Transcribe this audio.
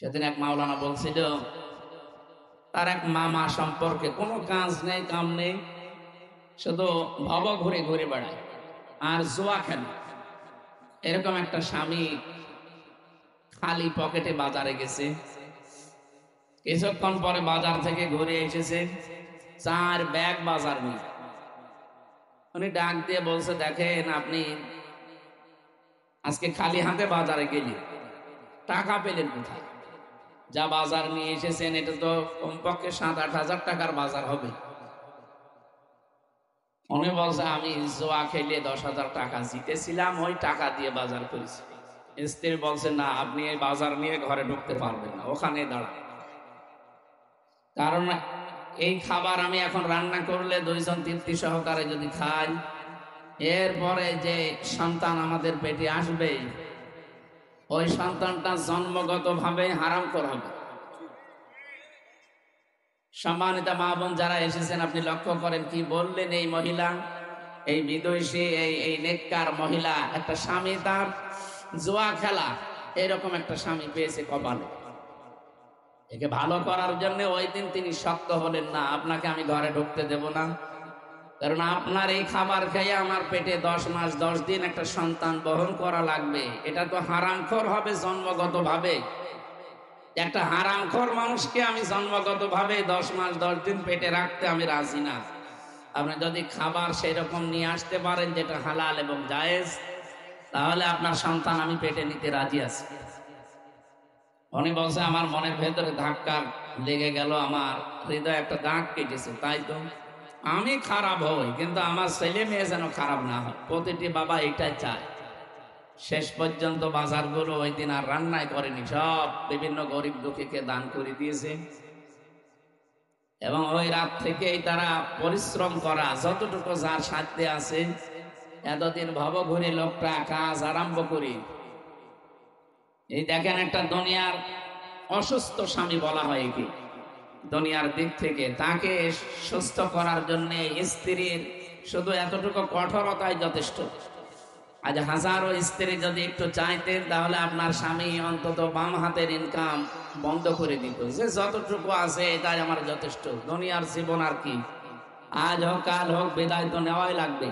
সেদিন এক মাওলানা বলছিল তার এক মামা সম্পর্কে কোনো কাজ নেই, কাম নেই, শুধু ভব ঘুরে ঘুরে বেড়ায় আর জুয়া খেলে। এরকম একটা স্বামী খালি পকেটে বাজারে গেছে। কিছুক্ষণ পরে বাজার থেকে ঘুরে এসেছে, 4 ব্যাগ বাজার নিয়ে। উনি ডাক দিয়ে বলছে, দেখেন আপনি আজকে খালি হাতে বাজারে গেলি, টাকা পেলেন কোথায়? যা বাজার নিয়ে এসেছেন এটা তো কমপক্ষে 7-8 হাজার টাকার বাজার হবে। উনি বলছে, আমি জোয়া খেলে 10,000 টাকা জিতেছিলাম, ওই টাকা দিয়ে বাজার করেছি। স্ত্রী বলছে, না, আপনি এই বাজার নিয়ে ঘরে ঢুকতে পারবেন না, ওখানে দাঁড়ান। কারণ এই খাবার আমি এখন রান্না করলে 2 জন তৃপ্তি সহকারে যদি খাই, এরপরে যে সন্তান আমাদের পেটে আসবে ওই সন্তানটা জন্মগত ভাবে হারামখোর হবে। সম্মানিত মা বোন যারা এসেছেন, আপনি লক্ষ্য করেন কি বললেন এই মহিলা, এই বিদুষী, এই নেককার মহিলা, একটা স্বামী তার জুয়া খেলা, এরকম একটা স্বামী পেয়েছে কপালে। একে ভালো করার জন্য ওই দিন তিনি শক্ত হলেন, না, আপনাকে আমি ঘরে ঢুকতে দেব না, কারণ আপনার এই খাবার খেয়ে আমার পেটে 10 মাস 10 দিন একটা সন্তান বহন করা লাগবে। এটা তো হারামখোর হবে জন্মগত ভাবে। একটা হারামখোর মানুষকে আমি জন্মগত ভাবে 10 মাস 10 দিন পেটে রাখতে আমি রাজি না। আপনি যদি খাবার সেই রকম নিয়ে আসতে পারেন যেটা হালাল এবং জায়েজ, তাহলে আপনার সন্তান আমি পেটে নিতে রাজি আছি। উনি বলছে, আমার মনের ভেতরে ধাক্কা লেগে গেল, আমার হৃদয়ে একটা দাগ কেটেছে। তাই তো আমি খারাপ হই, কিন্তু আমার ছেলে মেয়ে যেন খারাপ না হয়, প্রতিটি বাবা এটাই চায়। শেষ পর্যন্ত বাজারগুলো ওই দিন আর রান্নাই করেনি, সব বিভিন্ন গরিব দুঃখীকে দান করে দিয়েছে। এবং ওই রাত থেকেই তারা পরিশ্রম করা যতটুকু যার সাধ্যে আছে, এতদিন ভব ঘুরে লোকটা কাজ আরম্ভ করি। এই দেখেন, একটা দুনিয়ার অসুস্থ স্বামী বলা হয় কি, দুনিয়ার দিক থেকে তাকে সুস্থ করার জন্য স্ত্রীর শুধু এতটুকু কঠোরতাই যথেষ্ট। আজ হাজারো স্ত্রী যদি একটু চাইতেন, তাহলে আপনার স্বামী অন্তত বাম হাতের ইনকাম বন্ধ করে দিত, যে যতটুকু আছে এটাই আমার যথেষ্ট, দুনিয়ার জীবন আর কি, আজ হোক কাল হোক বিদায় তো নেওয়াই লাগবে।